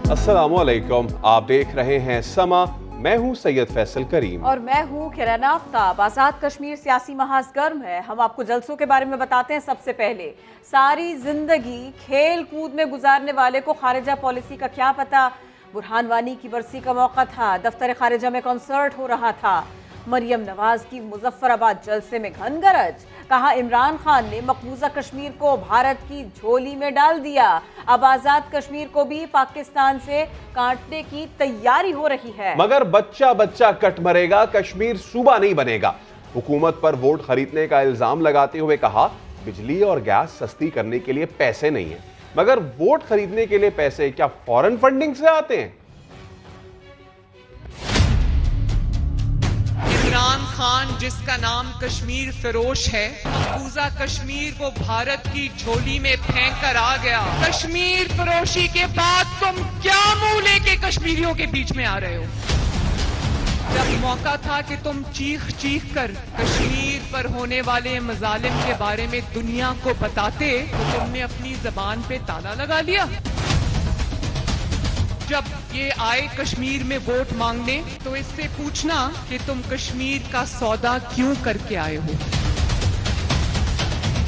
अस्सलाम वालेकुम, आप देख रहे हैं समा। मैं हूं सैयद फैसल करीम और मैं हूं किरण आफ्ताब। आज़ाद कश्मीर सियासी महाज गर्म है। हम आपको जलसों के बारे में बताते हैं। सबसे पहले, सारी जिंदगी खेल कूद में गुजारने वाले को खारिजा पॉलिसी का क्या पता। बुरहान वानी की बरसी का मौका था, दफ्तर खारिजा में कॉन्सर्ट हो रहा था। मरियम नवाज की मुजफ्फराबाद जलसे में घनगरज। कहा इमरान खान ने मकबूजा कश्मीर को भारत की झोली में डाल दिया। अब आजाद कश्मीर को भी पाकिस्तान से काटने की तैयारी हो रही है। मगर बच्चा बच्चा कट मरेगा, कश्मीर सूबा नहीं बनेगा। हुकूमत पर वोट खरीदने का इल्जाम लगाते हुए कहा बिजली और गैस सस्ती करने के लिए पैसे नहीं है। मगर वोट खरीदने के लिए पैसे क्या फॉरेन फंडिंग से आते हैं? इमरान खान, जिसका नाम कश्मीर फरोश है, मकबूजा कश्मीर को भारत की झोली में फेंक कर आ गया। कश्मीर फरोशी के बाद तुम क्या मुंह लेके कश्मीरियों के बीच में आ रहे हो? जब मौका था कि तुम चीख चीख कर कश्मीर पर होने वाले मजालिम के बारे में दुनिया को बताते, तो तुमने अपनी जबान पे ताला लगा लिया। जब ये आए कश्मीर में वोट मांगने, तो इससे पूछना कि तुम कश्मीर का सौदा क्यों करके आए हो।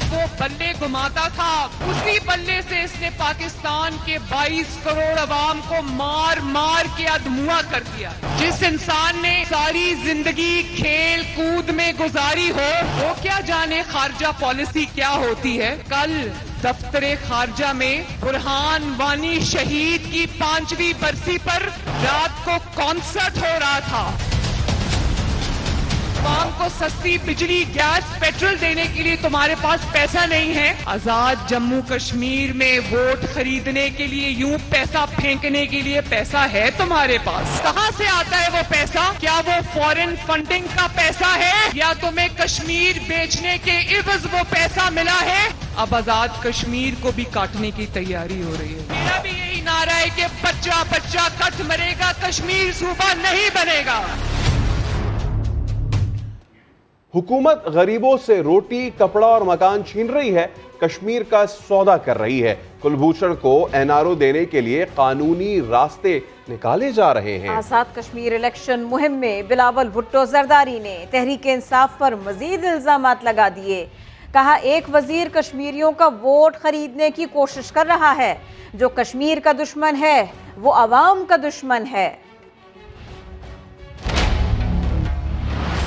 वो बल्ले घुमाता था, उसी बल्ले से इसने पाकिस्तान के 22 करोड़ अवाम को मार मार के अधमुआ कर दिया। जिस इंसान ने सारी जिंदगी खेल कूद में गुजारी हो, वो क्या जाने खारजा पॉलिसी क्या होती है। कल दफ्तरे खारजा में बुरहान वानी शहीद की 5वीं बरसी पर रात को कॉन्सर्ट हो रहा था। आवाम को सस्ती बिजली, गैस, पेट्रोल देने के लिए तुम्हारे पास पैसा नहीं है। आजाद जम्मू कश्मीर में वोट खरीदने के लिए, यूं पैसा फेंकने के लिए पैसा है तुम्हारे पास। कहां से आता है वो पैसा? क्या वो फॉरेन फंडिंग का पैसा है, या तुम्हें कश्मीर बेचने के इवज वो पैसा मिला है? अब आजाद कश्मीर को भी काटने की तैयारी हो रही है। मेरा भी यही नारा है कि बच्चा बच्चा कट मरेगा, कश्मीर सूबा नहीं बनेगा। हुकूमत गरीबों से रोटी, कपड़ा और मकान छीन रही है, कश्मीर का सौदा कर रही है। कुलभूषण को एनआरओ देने के लिए कानूनी रास्ते निकाले जा रहे हैं। आजाद कश्मीर इलेक्शन मुहिम में बिलावल भुट्टो जरदारी ने तहरीक इंसाफ पर मजीद इल्जामात लगा दिए। कहा एक वजीर कश्मीरियों का वोट खरीदने की कोशिश कर रहा है। जो कश्मीर का दुश्मन है वो अवाम का दुश्मन है।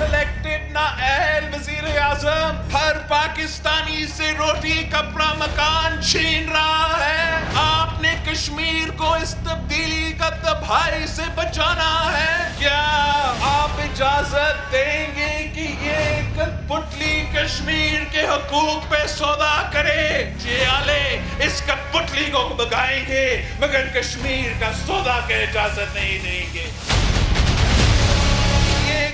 इलेक्टेड नाअहल वजीर आजम हर पाकिस्तानी से रोटी, कपड़ा, मकान छीन रहा है। आपने कश्मीर को इस तब्दीली का तबाही से बचाना है। क्या आप इजाजत देंगे कि ये कठपुतली कश्मीर के हुकूक पे सौदा करे? जियाले इस कठपुतली को भगाएंगे, मगर कश्मीर का सौदा की इजाजत नहीं देंगे।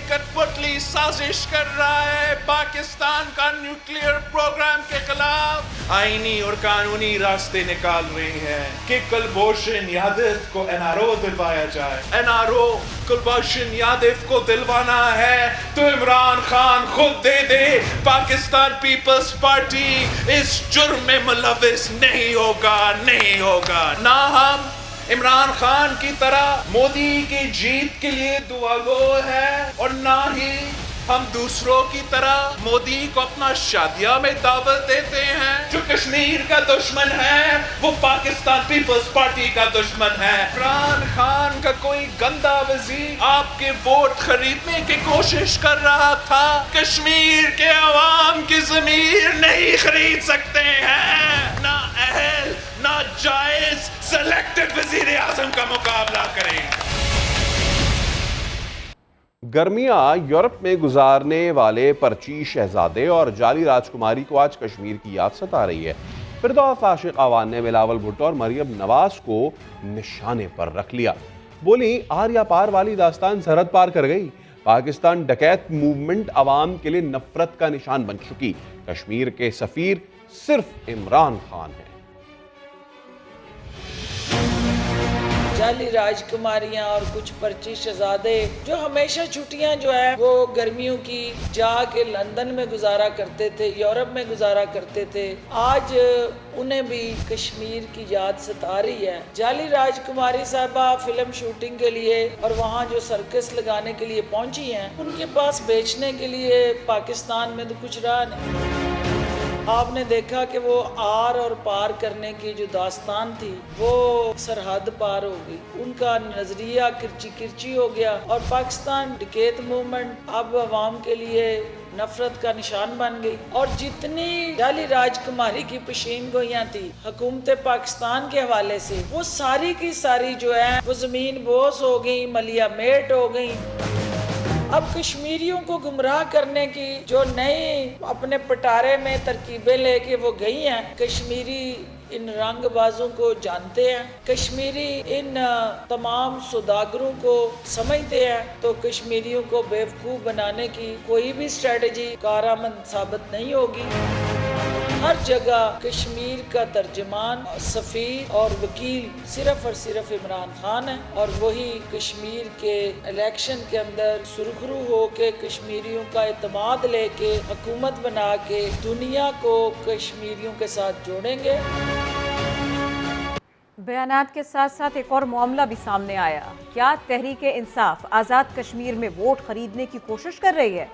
कठपुतली साजिश कर रहा है पाकिस्तान का न्यूक्लियर प्रोग्राम के खिलाफ। आईनी और कानूनी रास्ते निकाल रही है कि कुलभूषण यादव को एनआरओ दिलवाया जाए। एनआरओ कुलभूषण यादव को दिलवाना है तो इमरान खान खुद दे दे। पाकिस्तान पीपल्स पार्टी इस जुर्म में मुलविस नहीं होगा, नहीं होगा। ना हम इमरान खान की तरह मोदी की जीत के लिए दुआगो है, और ना ही हम दूसरों की तरह मोदी को अपना शादियां में दावत देते हैं। जो कश्मीर का दुश्मन है वो पाकिस्तान पीपल्स पार्टी का दुश्मन है। इमरान खान का कोई गंदा वजीर आपके वोट खरीदने की कोशिश कर रहा था। कश्मीर के अवाम की ज़मीर नहीं खरीद सकते हैं। ना अहल ना जायज सेलेक्टेड वजीर आजम का मुकाबला करें। गर्मियां यूरोप में गुजारने वाले पर्ची शहजादे और जाली राजकुमारी को आज कश्मीर की याद सता रही है। फिरदौस आशिक आवान ने बिलावल भुट्टो और मरियम नवाज को निशाने पर रख लिया। बोली आर्या पार वाली दास्तान सरहद पार कर गई। पाकिस्तान डकैत मूवमेंट अवाम के लिए नफरत का निशान बन चुकी। कश्मीर के सफीर सिर्फ इमरान खान है। जाली राजकुमारियां और कुछ पर्ची शहजादे जो हमेशा छुट्टियां जो है वो गर्मियों की जाके लंदन में गुजारा करते थे, यूरोप में गुजारा करते थे, आज उन्हें भी कश्मीर की याद सता रही है। जाली राजकुमारी साहबा फिल्म शूटिंग के लिए और वहाँ जो सर्कस लगाने के लिए पहुंची हैं, उनके पास बेचने के लिए पाकिस्तान में तो कुछ रहा नहीं। आपने देखा कि वो आर और पार करने की जो दास्तान थी वो सरहद पार हो गई, उनका नजरिया किरची किरची हो गया और पाकिस्तान डकैत मूवमेंट अब अवाम के लिए नफरत का निशान बन गई। और जितनी जाली राजकुमारी की पेशीन गोइयां थी हुकूमत पाकिस्तान के हवाले से, वो सारी की सारी जो है वो जमीन बोस हो गई, मलिया मेट हो गई। अब कश्मीरियों को गुमराह करने की जो नई अपने पटारे में तरकीबें लेके वो गई हैं, कश्मीरी इन रंगबाजों को जानते हैं, कश्मीरी इन तमाम सौदागरों को समझते हैं, तो कश्मीरियों को बेवकूफ़ बनाने की कोई भी स्ट्रेटजी कारआमद साबित नहीं होगी। हर जगह कश्मीर का तर्जमान, सफ़ीर और वकील सिर्फ और सिर्फ इमरान खान है और वही कश्मीर के इलेक्शन के अंदर सुरखरू हो के कश्मीरियों का एतमाद लेके हुकूमत बना के दुनिया को कश्मीरियों के साथ जोड़ेंगे। बयानात के साथ साथ एक और मामला भी सामने आया। क्या तहरीक इंसाफ आज़ाद कश्मीर में वोट खरीदने की कोशिश कर रही है?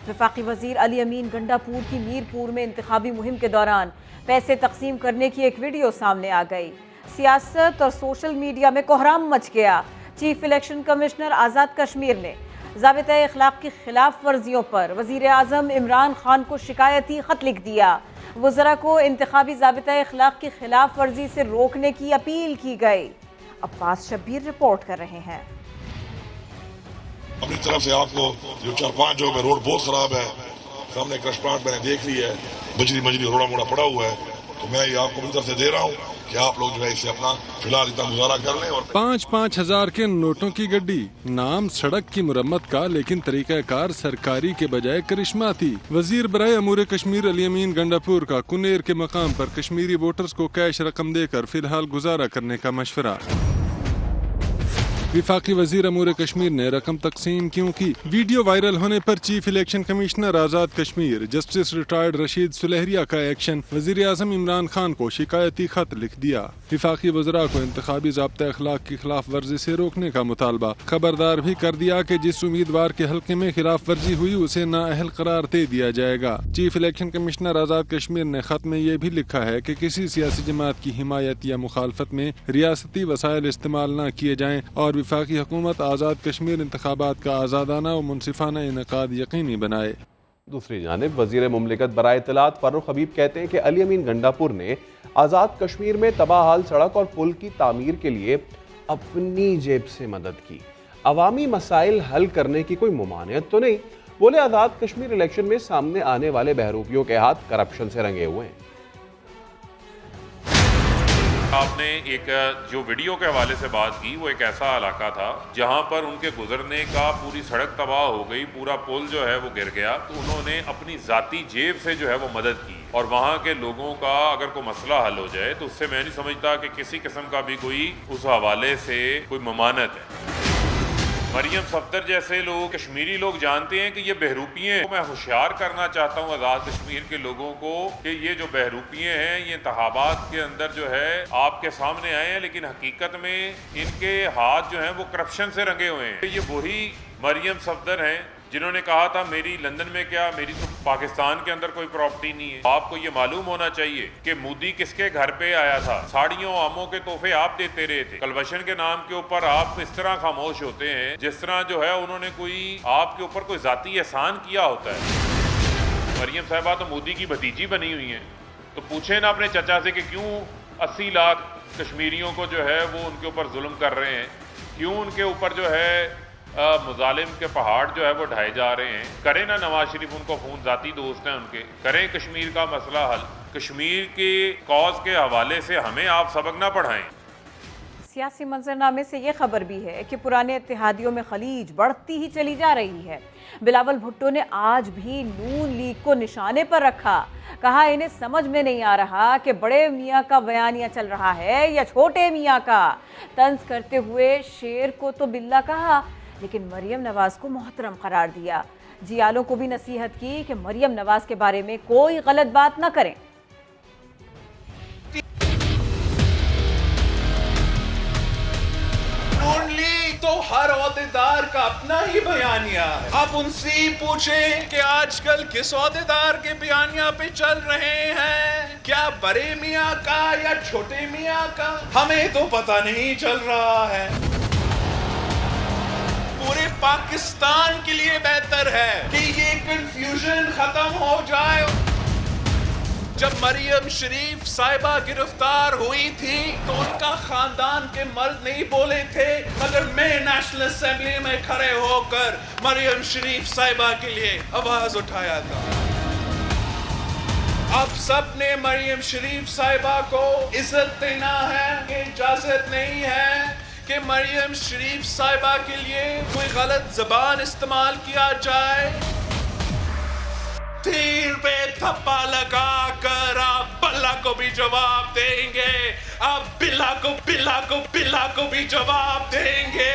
वफाकी वजीर अली अमीन गंडापुर की मीरपुर में इंतखाबी मुहिम के दौरान पैसे तकसीम करने की एक वीडियो सामने आ गई। सियासत और सोशल मीडिया में कोहराम मच गया। Chief election commissioner Azad Kashmir ने ज़ाबिता अखलाक की खिलाफ वर्जियों पर वज़ीर आज़म इमरान खान को शिकायती ख़त लिख दिया। वज़रा को इंतखाबी ज़ाबिता अखलाक की खिलाफ वर्जी से रोकने की अपील की गई। अब्बास शब्बीर रिपोर्ट कर रहे हैं। अपनी तरफ से आपको जो 4-5 जगहों में रोड बहुत खराब है, सामने क्रश प्लांट मैंने देख ली है, बजरी रोड़ा मोड़ा पड़ा हुआ है, तो मैं ये आपको अपनी तरफ से दे रहा हूँ कि आप लोग जो है इसे अपना फिलहाल इतना गुजारा कर लें। और 5-5 हजार के नोटों की गड्डी, नाम सड़क की मुरम्मत का, लेकिन तरीकाकार सरकारी के बजाय करिश्मा थी। वजीर बराए अमूर कश्मीर अली अमीन गंडापुर का कुनेर के मकाम पर कश्मीरी वोटर्स को कैश रकम देकर फिलहाल गुजारा करने का मशवरा। विफाकी वजीर अमूर कश्मीर ने रकम तकसीम क्यों की? वीडियो वायरल होने पर chief election commissioner Azad Kashmir justice retired Rashid सुलेहरिया का एक्शन, वजीर आज़म इमरान खान को शिकायती खत लिख दिया। विफाकी वज़रा को इंतखाबी ज़ाब्ता अखलाक की खिलाफ वर्जी से रोकने का मुतालबा। खबरदार भी कर दिया कि जिस उम्मीदवार के हल्के में खिलाफ वर्जी हुई उसे नाअहल करार दे दिया जाएगा। Chief election commissioner Azad Kashmir ने खत में ये भी लिखा है कि किसी सियासी जमात की हिमायत या मुखालफत में रियासती वसाइल इस्तेमाल न किए जाएं और वफाकी हुकूमत आज़ाद कश्मीर इंतखाबात का आज़ादाना और मुनसिफाना इनेकाद यकीनी बनाए। दूसरी जानिब वजीर मुमलिकत बराए इत्तलात फर्रुख हबीब कहते हैं कि अली अमीन गंडापुर ने आज़ाद कश्मीर में तबाहाल सड़क और पुल की तामीर के लिए अपनी जेब से मदद की। अवामी मसाइल हल करने की कोई मुमानियत तो नहीं। बोले आज़ाद कश्मीर इलेक्शन में सामने आने वाले बहरूपियों के हाथ करप्शन से रंगे हुए हैं। आपने एक जो वीडियो के हवाले से बात की, वो एक ऐसा इलाका था जहां पर उनके गुजरने का पूरी सड़क तबाह हो गई, पूरा पुल जो है वो गिर गया, तो उन्होंने अपनी जाती जेब से जो है वो मदद की। और वहां के लोगों का अगर कोई मसला हल हो जाए तो उससे मैं नहीं समझता कि किसी किस्म का भी कोई उस हवाले से कोई ममानत है। मरियम सफदर जैसे लोग, कश्मीरी लोग जानते हैं कि ये बहरूपिये हैं। मैं होशियार करना चाहता हूँ आज़ाद कश्मीर के लोगों को कि ये जो बहरूपिये हैं ये इंतखाबात के अंदर जो है आपके सामने आए हैं, लेकिन हकीकत में इनके हाथ जो हैं वो करप्शन से रंगे हुए हैं। ये वही मरियम सफदर हैं जिन्होंने कहा था मेरी लंदन में क्या, मेरी तो पाकिस्तान के अंदर कोई प्रॉपर्टी नहीं है। आपको ये मालूम होना चाहिए कि मोदी किसके घर पे आया था, साड़ियों आमों के तोहफे आप देते रहे थे। कलवशन के नाम के ऊपर आप इस तरह खामोश होते हैं जिस तरह जो है उन्होंने कोई आपके ऊपर कोई जाती एहसान किया होता है। मरियम साहिबा तो मोदी की भतीजी बनी हुई हैं, तो पूछे ना अपने चचा से कि क्यों 80 लाख कश्मीरियों को जो है वो उनके ऊपर जुल्म कर रहे हैं, क्यों उनके ऊपर जो है मुजालिम के पहाड़ जो है वो ढाए जा रहे हैं। करें ना नवाज शरीफ, उनको खून जाती दोस्त हैं उनके, करें कश्मीर का मसला हल। कश्मीर के कॉज के हवाले से हमें आप सबक ना पढ़ाएं। सियासी मंजरनामे से ये खबर भी है कि पुराने इत्तेहादियों में खलीज बढ़ती ही चली जा रही है। बिलावल भुट्टो ने आज भी नून लीग को निशाने पर रखा। कहा इन्हें समझ में नहीं आ रहा कि बड़े मियाँ का बयानिया चल रहा है या छोटे मियाँ का। तंज करते हुए शेर को तो बिल्ला कहा, लेकिन मरियम नवाज को मोहतरम करार दिया। जियालों को भी नसीहत की कि मरियम नवाज के बारे में कोई गलत बात न करें। तो हर ओहदेदार का अपना ही बयानिया है। आप उनसे ही पूछें कि आजकल किस ओहदेदार के बयानिया पे चल रहे हैं, क्या बड़े मियाँ का या छोटे मियाँ का, हमें तो पता नहीं चल रहा है। पूरे पाकिस्तान के लिए बेहतर है कि ये कंफ्यूजन खत्म हो जाए। जब मरियम शरीफ साहिबा गिरफ्तार हुई थी तो उनका खानदान के मर्द नहीं बोले थे, मगर मैं नेशनल असेंबली में खड़े होकर मरियम शरीफ साहिबा के लिए आवाज उठाया था। अब सब ने मरियम शरीफ साहिबा को इज्जत देना है। ये इजाजत नहीं है कि मरियम शरीफ साहिबा के लिए कोई गलत जबान इस्तेमाल किया जाए। तीर पे थप्पा लगा कर आप बल्ला को भी जवाब देंगे, आप बिल्ला को भी जवाब देंगे।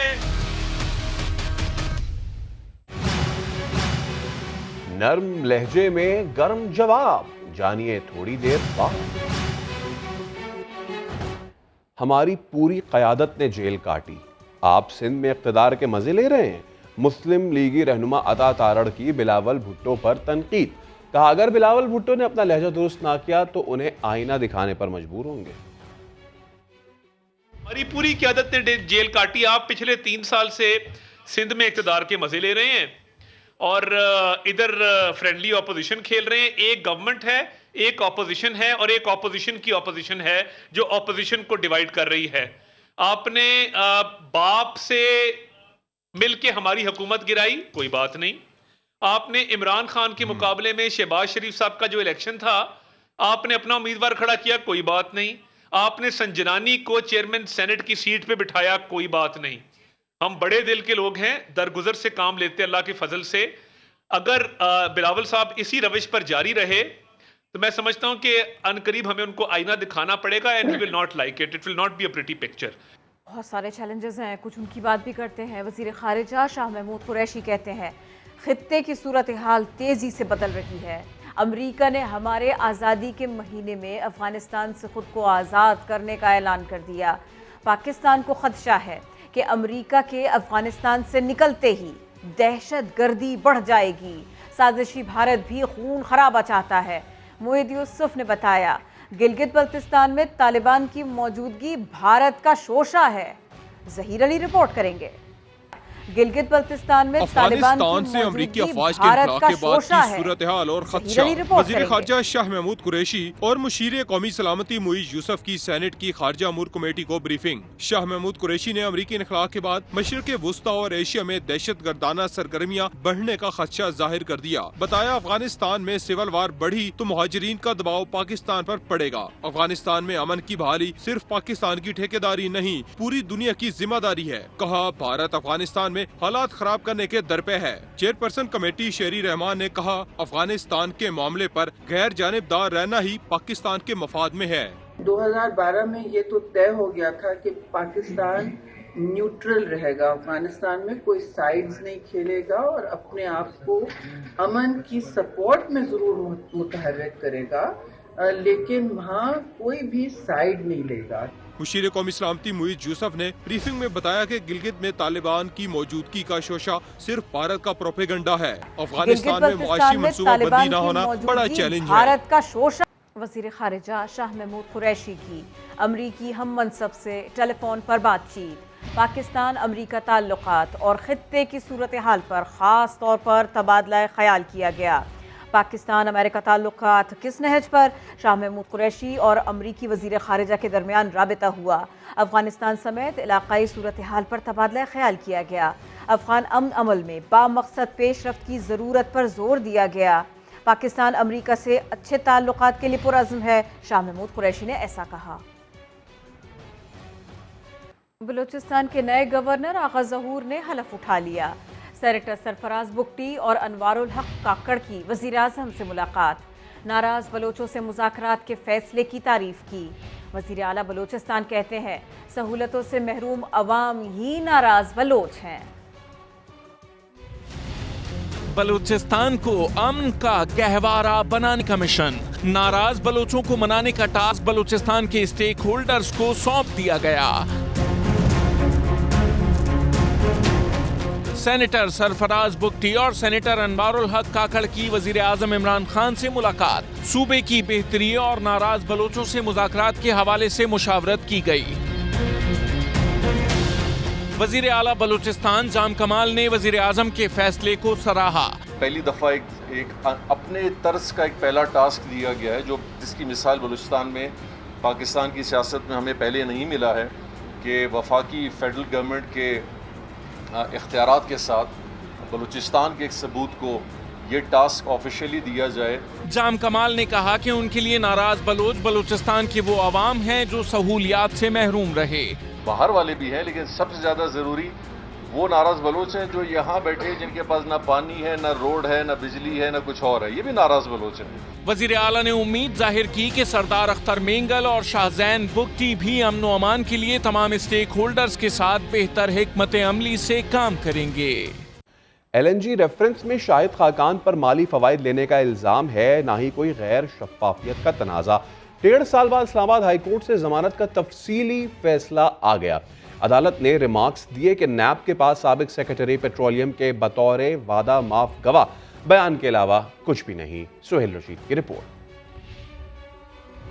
नर्म लहजे में गर्म जवाब, जानिए थोड़ी देर बाद। हमारी पूरी क़यादत ने जेल काटी, आप सिंध में इक़्तिदार के मजे ले रहे हैं। मुस्लिम लीगी रहनुमा अता तारड़ की बिलावल भुट्टो पर तनकीद। कहा अगर बिलावल भुट्टो ने अपना लहजा दुरुस्त ना किया तो उन्हें आईना दिखाने पर मजबूर होंगे। हमारी पूरी क़यादत ने जेल काटी। आप पिछले 3 साल से सिंध में इक़्तिदार के मजे ले रहे हैं और इधर फ्रेंडली ऑपोजिशन खेल रहे हैं। एक गवर्नमेंट है, एक ऑपोजिशन है और एक ऑपोजिशन की ऑपोजिशन है जो ऑपोजिशन को डिवाइड कर रही है। आपने बाप से मिलके हमारी हुकूमत गिराई, कोई बात नहीं। आपने इमरान खान के मुकाबले में शहबाज शरीफ साहब का जो इलेक्शन था, आपने अपना उम्मीदवार खड़ा किया, कोई बात नहीं। आपने संजनानी को चेयरमैन सेनेट की सीट पे बिठाया, कोई बात नहीं। हम बड़े दिल के लोग हैं, दरगुजर से काम लेते अल्लाह के फजल से। अगर बिलावल साहब इसी रविश पर जारी रहे तो मैं समझता हूं कि अनकरीब हमें उनको आईना दिखाना पड़ेगा and we will not like it will not be a pretty picture. बहुत सारे चैलेंजेस हैं, कुछ उनकी बात भी करते हैं। वज़ीर ख़ारिजा शाह महमूद कुरैशी कहते हैं खित्ते की सूरत हाल तेज़ी से बदल रही है। अमरीका ने हमारे आज़ादी के महीने में अफ़गानिस्तान से ख़ुद को आज़ाद करने का ऐलान कर दिया। पाकिस्तान को ख़दशा है कि अमरीका के अफ़गानिस्तान से निकलते ही दहशत गर्दी बढ़ जाएगी। साजिशी भारत भी खून खराबा चाहता है। मोईद यूसुफ ने बताया गिलगित बल्तिस्तान में तालिबान की मौजूदगी भारत का शोशा है। जहीर अली रिपोर्ट करेंगे। गिलगित बल्तिस्तान में अफगानिस्तान से अमरीकी अफवाज के इनकलाब के बाद की सूरत हाल और खदशा। वज़ीर ख़ारिजा शाह महमूद कुरैशी और मुशीर कौमी सलामती मोईद यूसुफ की सेनेट की खारजा अमूर कमेटी को ब्रीफिंग। शाह महमूद कुरैशी ने अमरीकी इनकलाब के बाद मशरिक़ वुस्ता और एशिया में दहशत गर्दाना सरगर्मियाँ बढ़ने का खदशा जाहिर कर दिया। बताया अफगानिस्तान में सिविल वार बढ़ी तो मुहाजिरीन का दबाव पाकिस्तान पर पड़ेगा। अफगानिस्तान में अमन की बहाली सिर्फ पाकिस्तान की ठेकेदारी नहीं, पूरी दुनिया की जिम्मेदारी है। कहा भारत अफगानिस्तान में हालात खराब करने के दर पे है। चेयरपर्सन कमेटी शेरी रहमान ने कहा अफगानिस्तान के मामले पर गैर जानिबदार रहना ही पाकिस्तान के मफाद में है। 2012 में ये तो तय हो गया था कि पाकिस्तान न्यूट्रल रहेगा, अफगानिस्तान में कोई साइड्स नहीं खेलेगा और अपने आप को अमन की सपोर्ट में जरूर मुतहर्रिक करेगा, लेकिन वहाँ कोई भी साइड नहीं लेगा। मुशीर कौमी सलामती मोईद यूसुफ ने ब्रीफिंग में बताया कि गिलगित में तालिबान की मौजूदगी का शोशा सिर्फ भारत का प्रोपेगेंडा है। अफगानिस्तान में मुआशी मंसूबाबंदी न होना बड़ा चैलेंज है। भारत का शोशा। वज़ीर ख़ारिजा शाह महमूद कुरैशी की अमरीकी हम मनसब से टेलीफोन पर बातचीत। पाकिस्तान अमरीका ताल्लुकात और खित्ते की सूरत हाल पर ख़ास तौर पर तबादला ख्याल किया गया। पाकिस्तान अमेरिका ताल्लुकात किस नहज पर, शाह महमूद कुरैशी और अमरीकी वज़ीर ख़ारिजा के दरमियान राबिता हुआ। अफ़गानिस्तान समेत इलाक़ाई सूरत हाल पर तबादला ख्याल किया गया। अफ़गान अमन अमल में बामक़सद पेशरफ्त की ज़रूरत पर जोर दिया गया। पाकिस्तान अमरीका से अच्छे ताल्लुकात के लिए पुरअज़्म है, शाह महमूद कुरैशी ने ऐसा कहा। بلوچستان کے نئے گورنر آغا ظہور نے حلف اٹھا لیا. سینیٹر سرفراز بگٹی اور انوار الحق کاکڑ کی وزیر اعظم سے ملاقات. ناراض بلوچوں سے مذاکرات کے فیصلے کی تعریف کی. وزیر اعلیٰ بلوچستان کہتے ہیں سہولتوں سے محروم عوام ہی ناراض بلوچ ہیں. بلوچستان کو امن کا گہوارہ بنانے کا مشن. ناراض بلوچوں کو منانے کا ٹاسک بلوچستان کے اسٹیک ہولڈرز کو سونپ دیا گیا. سینیٹر سرفراز بگٹی اور سینیٹر انوار الحق کاکڑ کی وزیر اعظم عمران خان سے ملاقات. صوبے کی بہتری اور ناراض بلوچوں سے مذاکرات کے حوالے سے مشاورت کی گئی. وزیر اعلیٰ بلوچستان جام کمال نے وزیر اعظم کے فیصلے کو سراہا. پہلی دفعہ ایک اپنے طرز کا ایک پہلا ٹاسک دیا گیا ہے جس کی مثال بلوچستان میں پاکستان کی سیاست میں ہمیں پہلے نہیں ملا ہے کہ وفاقی فیڈرل گورنمنٹ کے اختیارات کے ساتھ بلوچستان کے ایک ثبوت کو یہ ٹاسک آفیشیلی دیا جائے. جام کمال نے کہا کہ ان کے لیے ناراض بلوچ بلوچستان کے وہ عوام ہیں جو سہولیات سے محروم رہے. باہر والے بھی ہیں لیکن سب سے زیادہ ضروری وہ ناراض بلوچ ہیں جو یہاں بیٹھے جن کے پاس نہ پانی ہے، نہ روڈ ہے، نہ بجلی ہے، نہ کچھ اور ہے. یہ بھی ناراض بلوچ ہیں. وزیر اعلیٰ نے امید ظاہر کی کہ سردار اختر مینگل اور شاہ زین بگٹی بھی امن و امان کے لیے تمام اسٹیک ہولڈرز کے ساتھ بہتر حکمت عملی سے کام کریں گے. ایل این جی ریفرنس میں شاہد خاقان پر مالی فوائد لینے کا الزام ہے، نہ ہی کوئی غیر شفافیت کا تنازع. 1.5 سال بعد اسلام آباد ہائی کورٹ سے ضمانت کا تفصیلی فیصلہ آ گیا. عدالت نے ریمارکس دیے کہ نیب کے پاس سابق سیکرٹری پیٹرولیم کے بطور وعدہ معاف گواہ بیان کے علاوہ کچھ بھی نہیں. سہیل رشید کی رپورٹ.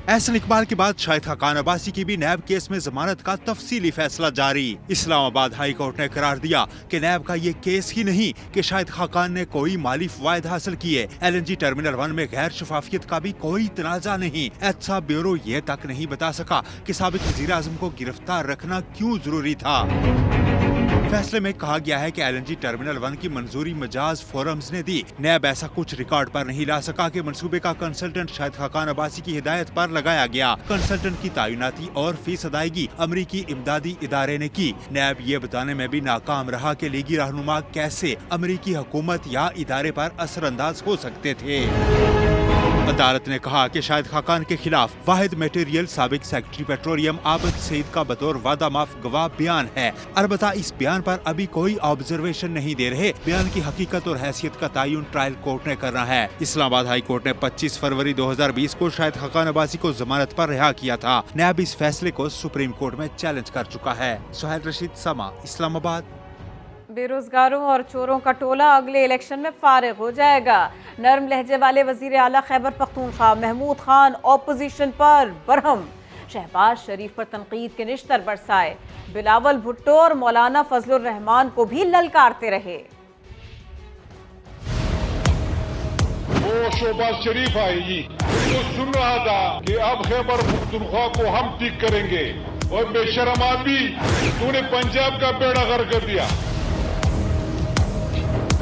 احسن اقبال کے بعد شاہد خاقان عباسی کی بھی نیب کیس میں ضمانت کا تفصیلی فیصلہ جاری. اسلام آباد ہائی کورٹ نے قرار دیا کہ نیب کا یہ کیس ہی نہیں کہ شاہد خاقان نے کوئی مالی فوائد حاصل کیے. ایل این جی ٹرمینل 1 میں غیر شفافیت کا بھی کوئی تنازع نہیں. احتساب بیورو یہ تک نہیں بتا سکا کہ سابق وزیر اعظم کو گرفتار رکھنا کیوں ضروری تھا. فیصلے میں کہا گیا ہے کہ ایل این جی ٹرمینل 1 کی منظوری مجاز فورمز نے دی. نیب ایسا کچھ ریکارڈ پر نہیں لا سکا کہ منصوبے کا کنسلٹنٹ شاہد خاقان عباسی کی ہدایت پر لگایا گیا. کنسلٹنٹ کی تعیناتی اور فیس ادائیگی امریکی امدادی ادارے نے کی. نیب یہ بتانے میں بھی ناکام رہا کہ لیگی رہنما کیسے امریکی حکومت یا ادارے پر اثر انداز ہو سکتے تھے. عدالت نے کہا کہ شاہد خاقان کے خلاف واحد میٹیریل سابق سیکرٹری پیٹرولیم عابد سعید کا بطور وعدہ معاف گواہ بیان ہے. البتہ اس بیان پر ابھی کوئی آبزرویشن نہیں دے رہے. بیان کی حقیقت اور حیثیت کا تعین ٹرائل کورٹ نے کرنا ہے. اسلام آباد ہائی کورٹ نے 25 فروری 2020 کو شاہد خاقان عباسی کو ضمانت پر رہا کیا تھا. نیب اس فیصلے کو سپریم کورٹ میں چیلنج کر چکا ہے. سہیل رشید، سما، اسلام آباد. بے روزگاروں اور چوروں کا ٹولہ اگلے الیکشن میں فارغ ہو جائے گا. نرم لہجے والے وزیر اعلیٰ خیبر پختونخوا محمود خان اپوزیشن پر برہم. شہباز شریف پر تنقید کے نشتر برسائے. بلاول بھٹو اور مولانا فضل الرحمان کو بھی للکارتے رہے. وہ شہباز شریف آئے گی تو سن رہا تھا کہ اب خیبر پختونخوا کو ہم ٹھیک کریں گے. اور بے شرم آدمی، تو نے پنجاب کا بیڑا غرق کر دیا.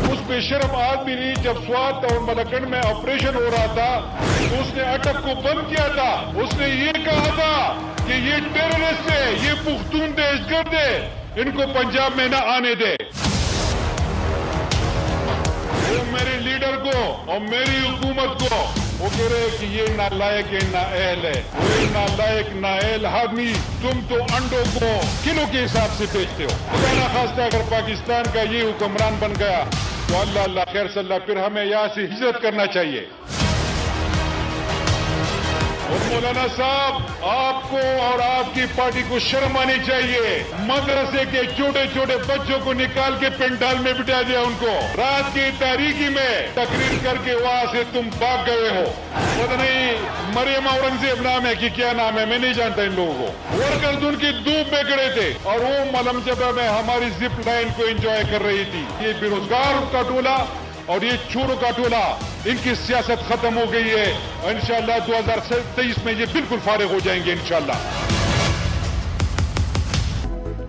اس بے شرم آدمی نے جب سوات اور ملکنڈ میں آپریشن ہو رہا تھا تو اس نے اٹک کو بند کیا تھا. اس نے یہ کہا تھا کہ یہ ٹیررسٹ ہے، یہ پختون دہشت گرد ہے، ان کو پنجاب میں نہ آنے دے. وہ میرے لیڈر کو اور میری حکومت کو وہ کہہ رہے کہ یہ نالائق ہے، نااہل ہے. وہ نالائق نااہل آدمی، تم تو انڈوں کو کلو کے حساب سے بیچتے ہو. خدا نہ خواستہ اگر پاکستان کا یہ حکمران بن گیا تو اللہ خیر صلی اللہ، پھر ہمیں یہاں سے ہجرت کرنا چاہیے. اور مولانا صاحب، آپ کو اور آپ کی پارٹی کو شرم آنی چاہیے. مدرسے کے چھوٹے چھوٹے بچوں کو نکال کے پنڈال میں بٹھا دیا. ان کو رات کی تاریکی میں تقریر کر کے وہاں سے تم بھاگ گئے ہو. پتہ نہیں مریم اورنگزیب نام ہے کہ کیا نام ہے، میں نہیں جانتا ان لوگوں کو. ورکرز ان کی دھوپ میں کھڑے تھے اور وہ ملم جبہ میں ہماری زپ لائن کو انجوائے کر رہی تھی. یہ بے روزگار کا ٹولہ اور یہ چوروں کا ٹولہ، ان کی سیاست ختم ہو گئی ہے. انشاءاللہ 2023 میں یہ بالکل فارغ ہو جائیں گے انشاءاللہ.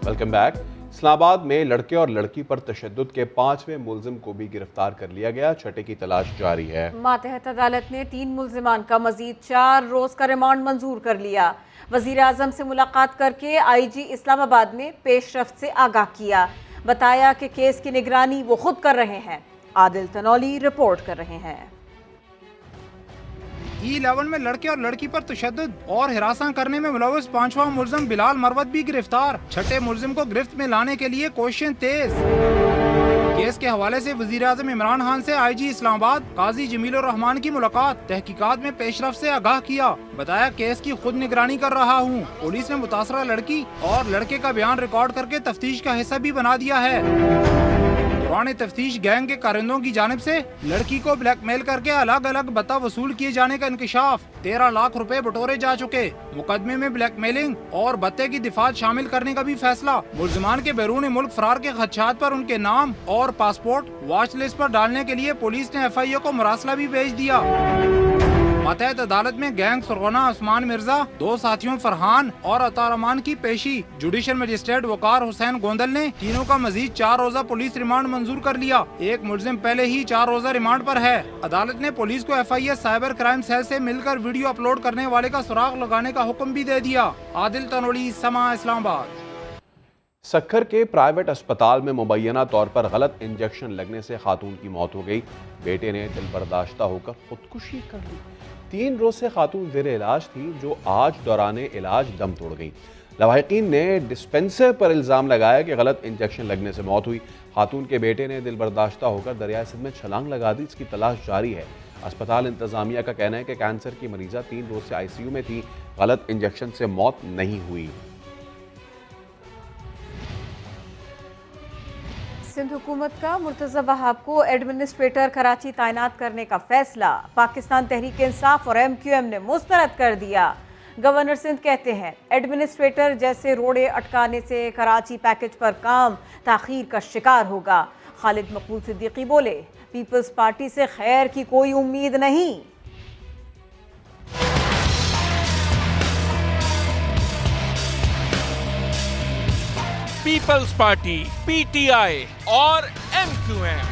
Welcome back. اسلام آباد میں لڑکے اور لڑکی پر تشدد کے 5ویں ملزم کو بھی گرفتار کر لیا گیا، چھٹے کی تلاش جاری ہے۔ ماتحت عدالت نے 3 ملزمان کا مزید 4 روز کا ریمانڈ منظور کر لیا۔ وزیر اعظم سے ملاقات کر کے آئی جی اسلام آباد میں پیش رفت سے آگاہ کیا، بتایا کہ کیس کی نگرانی وہ خود کر رہے ہیں۔ عادل تنولی رپورٹ کر رہے ہیں۔ E11 میں لڑکے اور لڑکی پر تشدد اور ہراساں کرنے میں ملوث 5واں ملزم بلال مروت بھی گرفتار، چھٹے ملزم کو گرفت میں لانے کے لیے کوششیں تیز۔ کیس کے حوالے سے وزیر اعظم عمران خان سے آئی جی اسلام آباد قاضی جمیل الرحمان کی ملاقات، تحقیقات میں پیش رفت سے آگاہ کیا، بتایا کیس کی خود نگرانی کر رہا ہوں۔ پولیس نے متاثرہ لڑکی اور لڑکے کا بیان ریکارڈ کر کے تفتیش کا حصہ بھی بنا دیا ہے۔ دوران تفتیش گینگ کے کارندوں کی جانب سے لڑکی کو بلیک میل کر کے الگ الگ بتا وصول کیے جانے کا انکشاف، 13 لاکھ روپے بٹورے جا چکے۔ مقدمے میں بلیک میلنگ اور بتے کی دفعات شامل کرنے کا بھی فیصلہ۔ ملزمان کے بیرون ملک فرار کے خدشات پر ان کے نام اور پاسپورٹ واچ لسٹ پر ڈالنے کے لیے پولیس نے ایف آئی اے کو مراسلہ بھی بھیج دیا۔ ماتحت عدالت میں گینگ سرغنہ عثمان مرزا، 2 ساتھیوں فرحان اور عطا رحمان کی پیشی، جوڈیشل مجسٹریٹ وقار حسین گوندل نے تینوں کا مزید 4 روزہ پولیس ریمانڈ منظور کر لیا۔ ایک ملزم پہلے ہی 4 روزہ ریمانڈ پر ہے۔ عدالت نے پولیس کو F I A cyber crime cell سے مل کر ویڈیو اپلوڈ کرنے والے کا سراغ لگانے کا حکم بھی دے دیا۔ عادل تنولی، سما، اسلام آباد۔ سکھر کے پرائیویٹ اسپتال میں مبینہ طور پر غلط انجیکشن لگنے سے خاتون کی موت ہو گئی۔ بیٹے نے دل برداشتہ ہو کر خودکشی کر لی۔ 3 روز سے خاتون زیر علاج تھی، جو آج دوران علاج دم توڑ گئی۔ لواحقین نے ڈسپنسر پر الزام لگایا کہ غلط انجیکشن لگنے سے موت ہوئی۔ خاتون کے بیٹے نے دل برداشتہ ہو کر دریائے سندھ میں چھلانگ لگا دی، اس کی تلاش جاری ہے۔ اسپتال انتظامیہ کا کہنا ہے کہ کینسر کی مریضہ 3 روز سے آئی سی یو میں تھی، غلط انجیکشن سے موت نہیں ہوئی۔ سندھ حکومت کا مرتضی وہاب کو ایڈمنسٹریٹر کراچی تعینات کرنے کا فیصلہ پاکستان تحریک انصاف اور ایم کیو ایم نے مسترد کر دیا۔ گورنر سندھ کہتے ہیں ایڈمنسٹریٹر جیسے روڑے اٹکانے سے کراچی پیکج پر کام تاخیر کا شکار ہوگا۔ خالد مقبول صدیقی بولے، پیپلز پارٹی سے خیر کی کوئی امید نہیں۔ Peoples Party, P T I اور ایم کیو ایم،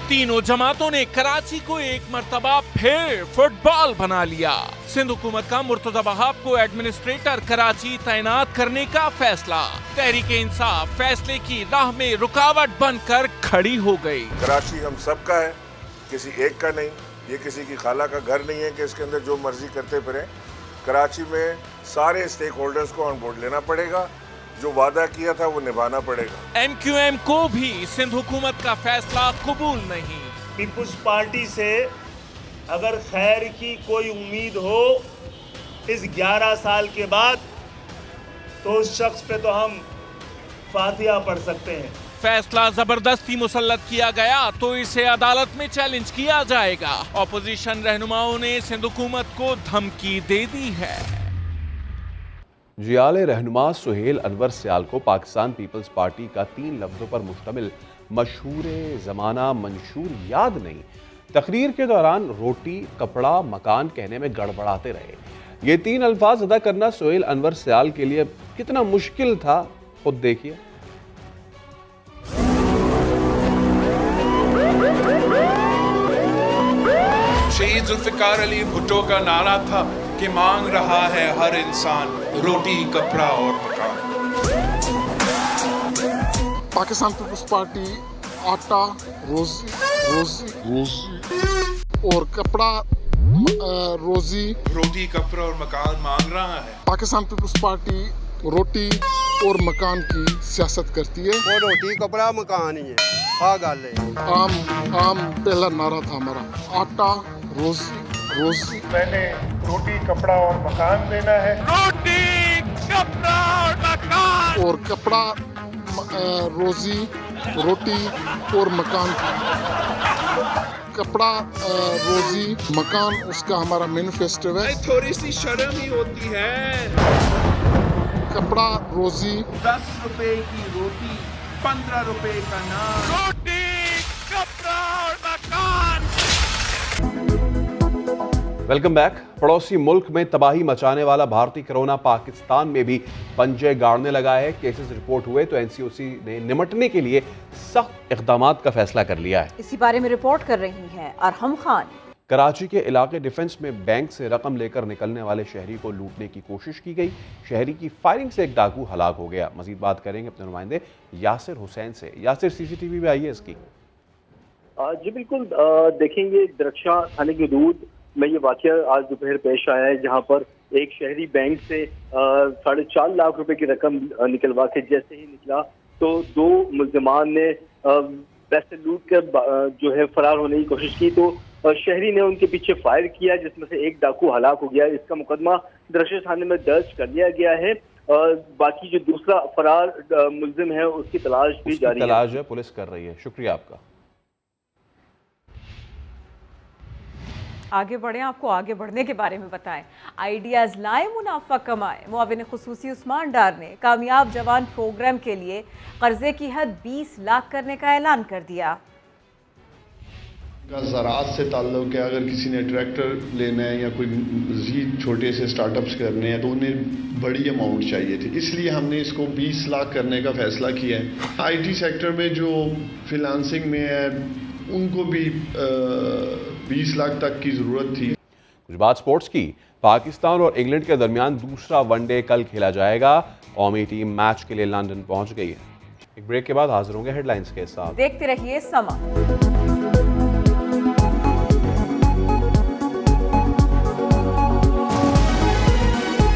تینوں جماعتوں نے کراچی کو ایک مرتبہ پھر فٹ بال بنا لیا۔ سندھ حکومت کا مرتضی وہاب کو ایڈمنسٹریٹر کراچی تعینات کرنے کا فیصلہ، تحریک انصاف فیصلے کی راہ میں رکاوٹ بن کر کھڑی ہو گئی۔ کراچی ہم سب کا ہے، کسی ایک کا نہیں، یہ کسی کی خالہ کا گھر نہیں ہے کہ اس کے اندر جو مرضی کرتے پھریں۔ کراچی میں سارے اسٹیک ہولڈرز کو آن بورڈ لینا پڑے گا، جو وعدہ کیا تھا وہ نبھانا پڑے گا۔ ایم کیو ایم کو بھی سندھ حکومت کا فیصلہ قبول نہیں۔ پیپلز پارٹی سے اگر خیر کی کوئی امید ہو اس 11 سال کے بعد تو اس شخص پہ تو ہم فاتحہ پڑھ سکتے ہیں۔ فیصلہ زبردستی مسلط کیا گیا تو اسے عدالت میں چیلنج کیا جائے گا۔ اپوزیشن رہنماؤں نے سندھ حکومت کو دھمکی دے دی ہے۔ جیال رہنما سہیل انور سیال کو پاکستان پیپلز پارٹی کا 3 لفظوں پر مشتمل مشہور زمانہ منشور یاد نہیں۔ تقریر کے دوران روٹی، کپڑا، مکان کہنے میں گڑبڑاتے رہے۔ یہ 3 الفاظ ادا کرنا سہیل انور سیال کے لیے کتنا مشکل تھا، خود دیکھیے۔ شہید ذوالفقار علی بھٹو کا نعرہ تھا کہ مانگ رہا ہے ہر انسان روٹی، کپڑا اور مکان۔ پاکستان پیپلز پارٹی آٹا، روزی اور کپڑا، روزی، روٹی، کپڑا اور مکان مانگ رہا ہے۔ پاکستان پیپلز پارٹی روٹی اور مکان کی سیاست کرتی ہے۔ وہ روٹی، کپڑا، مکان ہی ہے، ہاں گل ہے۔ عام پہلا نعرہ تھا ہمارا آٹا، روزی۔ میں نے روٹی، کپڑا اور مکان دینا ہے۔ روٹی، کپڑا اور مکان، اور کپڑا، روزی، روٹی اور مکان، کپڑا، روزی، مکان اس کا ہمارا مینیفیسٹو ہے۔ تھوڑی سی شرم ہی ہوتی ہے۔ کپڑا، روزی، 10 روپے کی روٹی، 15 روپے کا نان۔ روٹی، کپڑا اور مکان۔ Welcome back. पड़ोसी मुल्क में तबाही मचाने वाला भारतीय कोरोना पाकिस्तान में भी पंजे गाड़ने लगा है। केसेस रिपोर्ट हुए तो एनसीओसी ने निपटने के लिए सख्त इक़दामात का फैसला कर लिया है। इसी बारे में रिपोर्ट कर रही हैं अरहम खान। कराची के इलाके डिफेंस में बैंक से रकम लेकर निकलने वाले शहरी को लूटने की कोशिश की गई। शहरी की फायरिंग से एक डाकू हलाक हो गया। मजीद बात करेंगे अपने नुमाइंदे यासिर हुसैन से। यासिर, सीसीटीवी में आई है इसकी? जी बिल्कुल, देखेंगे दरख्शां थाने की हदूद में ये वाकया आज दोपहर पेश आया है, जहां पर एक शहरी बैंक से 4.5 लाख रुपए की रकम निकलवा के जैसे ही निकला तो दो मुल्जिमान ने पैसे लूट कर जो है फरार होने की कोशिश की, तो शहरी ने उनके पीछे फायर किया, जिसमें से एक डाकू हलाक हो गया। इसका मुकदमा दरख्शां थाने में दर्ज कर लिया गया है। बाकी जो दूसरा फरार मुल्जिम है उसकी तलाश भी जारी है। पुलिस कर रही है। शुक्रिया आपका। आगे बढ़ें, आपको आगे बढ़ने के बारे में बताएं। आइडियाज़ लाए, मुनाफा कमाए। मुआविन खुसूसी उस्मान डार ने कामयाब जवान प्रोग्राम के लिए कर्जे की हद 20 लाख करने का ऐलान कर दिया। ज़राअत से ताल्लुक़ है, अगर किसी ने ट्रैक्टर लेना है या कोई मज़ीद छोटे से स्टार्टअप्स करने हैं तो उन्हें बड़ी अमाउंट चाहिए थी, इसलिए हमने इसको 20 लाख करने का फ़ैसला किया है। आईटी सेक्टर में जो फिनांसिंग में है उनको भी 20 लाख तक की ज़रूरत थी। कुछ बात स्पोर्ट्स की। पाकिस्तान और इंग्लैंड के दरमियान दूसरा वनडे कल खेला जाएगा। कौमी टीम मैच के लिए लंदन पहुंच गई है। एक ब्रेक के बाद हाजिर होंगे हेडलाइंस के साथ। देखते रहिए समा।